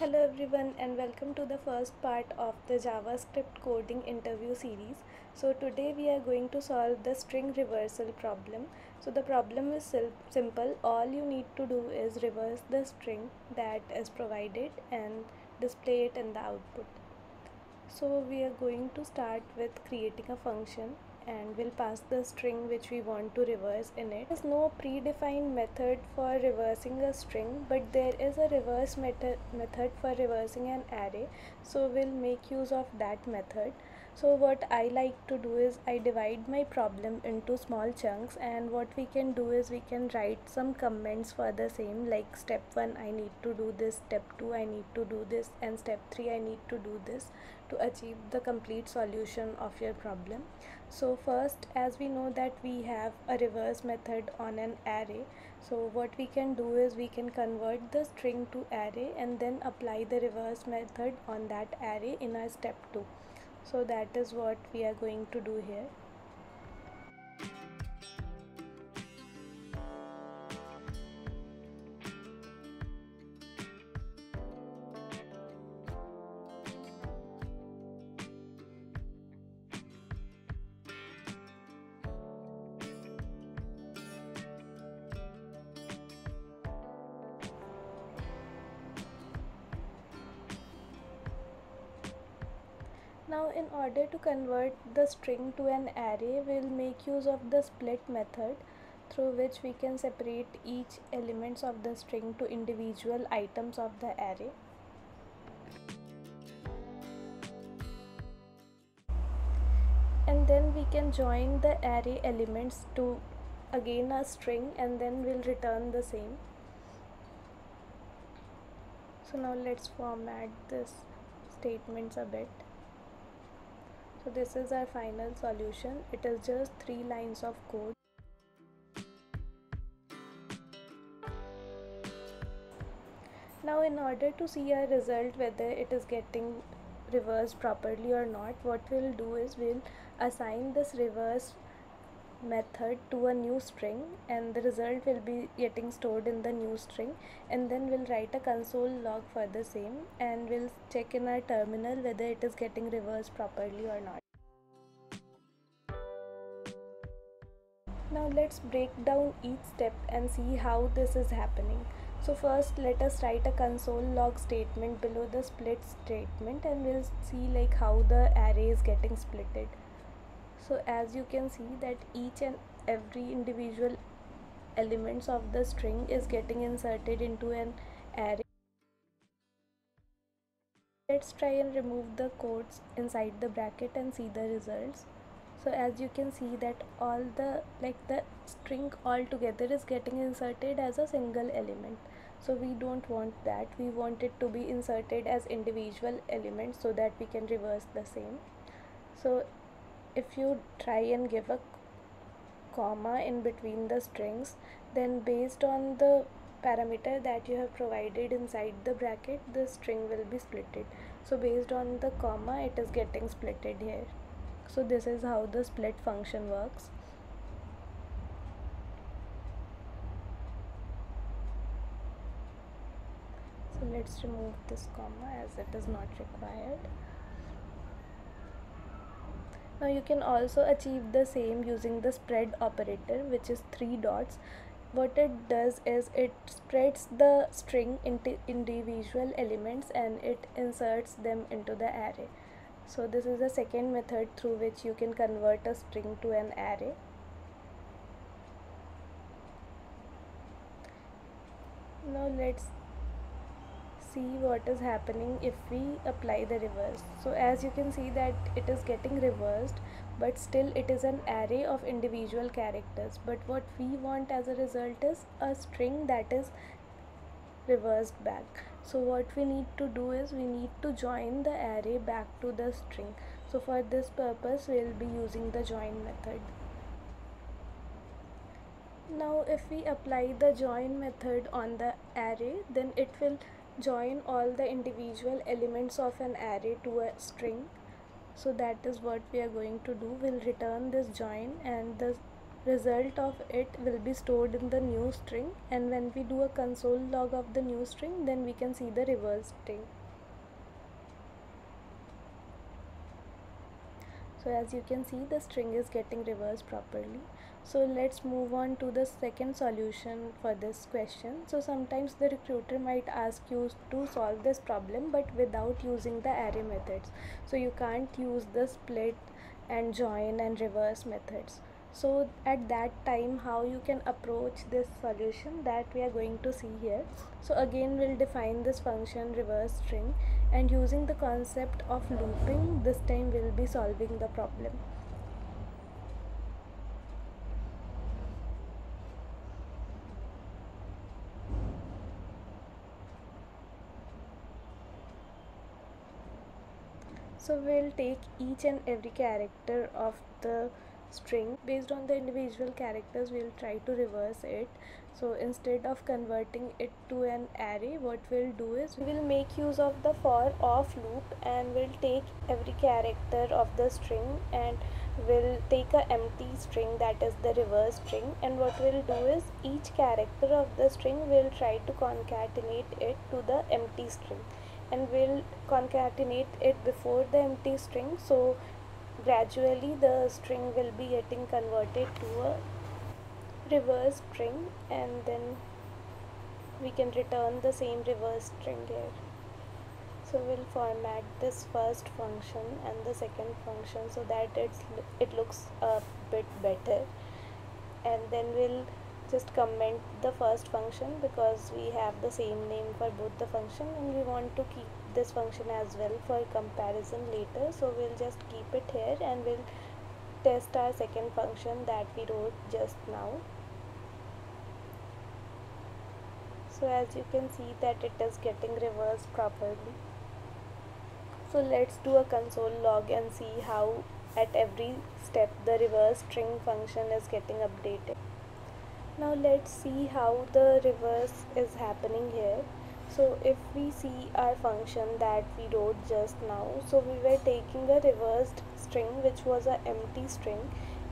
Hello everyone and welcome to the first part of the JavaScript coding interview series. So today we are going to solve the string reversal problem. So the problem is simple. All you need to do is reverse the string that is provided and display it in the output. So we are going to start with creating a function and we'll pass the string which we want to reverse in it. There is no predefined method for reversing a string, but there is a reverse method for reversing an array, so we'll make use of that method. So what I like to do is I divide my problem into small chunks, and what we can do is we can write some comments for the same, like step 1 I need to do this, step 2 I need to do this, and step 3 I need to do this to achieve the complete solution of your problem. So first, as we know that we have a reverse method on an array, so what we can do is we can convert the string to array and then apply the reverse method on that array in our step 2. So that is what we are going to do here. Now in order to convert the string to an array, we'll make use of the split method, through which we can separate each elements of the string to individual items of the array. And then we can join the array elements to again a string, and then we'll return the same. So now let's format this statements a bit. So this is our final solution. It is just 3 lines of code. Now in order to see our result, whether it is getting reversed properly or not, what we'll do is we'll assign this reverse method to a new string, and the result will be getting stored in the new string, and then we'll write a console log for the same, and we'll check in our terminal whether it is getting reversed properly or not. Now let's break down each step and see how this is happening. So first let us write a console log statement below the split statement, and we'll see like how the array is getting splitted. So as you can see that each and every individual elements of the string is getting inserted into an array. Let's try and remove the quotes inside the bracket and see the results. So as you can see that all the string altogether is getting inserted as a single element. So we don't want that. We want it to be inserted as individual elements so that we can reverse the same. So if you try and give a comma in between the strings, then based on the parameter that you have provided inside the bracket, the string will be splitted. So based on the comma, it is getting splitted here. So this is how the split function works. So let's remove this comma as it is not required. Now you can also achieve the same using the spread operator, which is 3 dots. What it does is it spreads the string into individual elements and it inserts them into the array. So this is the second method through which you can convert a string to an array. Now let's see what is happening if we apply the reverse. So as you can see that it is getting reversed, but still it is an array of individual characters. But what we want as a result is a string that is reversed back. So what we need to do is we need to join the array back to the string. So for this purpose we will be using the join method. Now if we apply the join method on the array, then it will join all the individual elements of an array to a string. So that is what we are going to do. We'll return this join, and the result of it will be stored in the new string, and when we do a console log of the new string, then we can see the reverse string. So as you can see, the string is getting reversed properly. So let's move on to the second solution for this question. So sometimes the recruiter might ask you to solve this problem but without using the array methods. So you can't use the split and join and reverse methods. So at that time, how you can approach this solution, that we are going to see here. So again, we'll define this function reverse string, and using the concept of looping, this time we'll be solving the problem. So we'll take each and every character of the string. Based on the individual characters, we'll try to reverse it. So instead of converting it to an array, what we'll do is we will make use of the for of loop, and we'll take every character of the string and we'll take a empty string, that is the reverse string, and what we'll do is each character of the string will try to concatenate it to the empty string, and we'll concatenate it before the empty string, so gradually the string will be getting converted to a reverse string, and then we can return the same reverse string here. So we'll format this first function and the second function so that it looks a bit better, and then we'll just comment the first function because we have the same name for both the function, and we want to keep this function as well for comparison later. So we'll just keep it here, and we'll test our second function that we wrote just now. So as you can see that it is getting reversed properly. So let's do a console log and see how at every step the reverse string function is getting updated. Now let's see how the reverse is happening here. So if we see our function that we wrote just now, so we were taking a reversed string which was an empty string,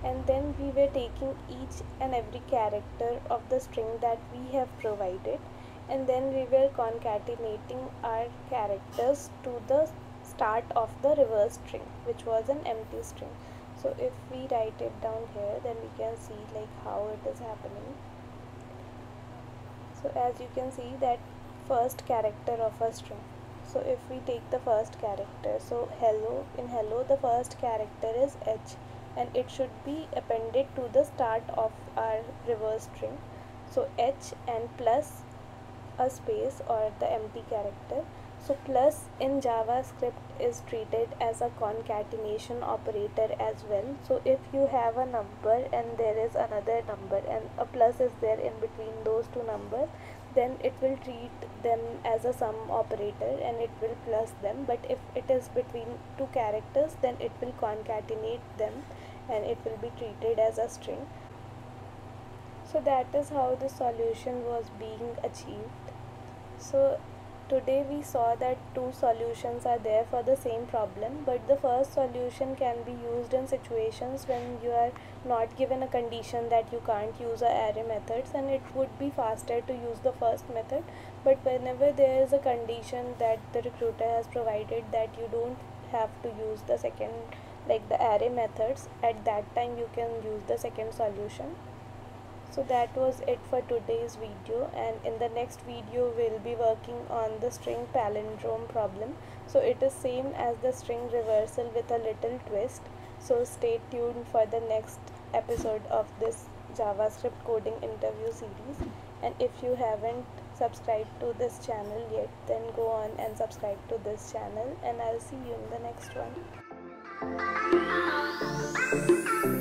and then we were taking each and every character of the string that we have provided, and then we were concatenating our characters to the start of the reverse string which was an empty string. So if we write it down here, then we can see like how it is happening. So as you can see that first character of a string, so if we take the first character, so hello, in hello the first character is H, and it should be appended to the start of our reverse string. So H and plus a space or the empty character. So plus in JavaScript is treated as a concatenation operator as well. So if you have a number and there is another number and a plus is there in between those two numbers, then it will treat them as a sum operator and it will plus them. But if it is between two characters, then it will concatenate them and it will be treated as a string. So that is how the solution was being achieved. So today we saw that two solutions are there for the same problem, but the first solution can be used in situations when you are not given a condition that you can't use a array methods, and it would be faster to use the first method. But whenever there is a condition that the recruiter has provided that you don't have to use the second, like the array methods, at that time you can use the second solution. So that was it for today's video, and in the next video we'll be working on the string palindrome problem. So it is same as the string reversal with a little twist. So stay tuned for the next episode of this JavaScript coding interview series, and if you haven't subscribed to this channel yet, then go on and subscribe to this channel, and I'll see you in the next one.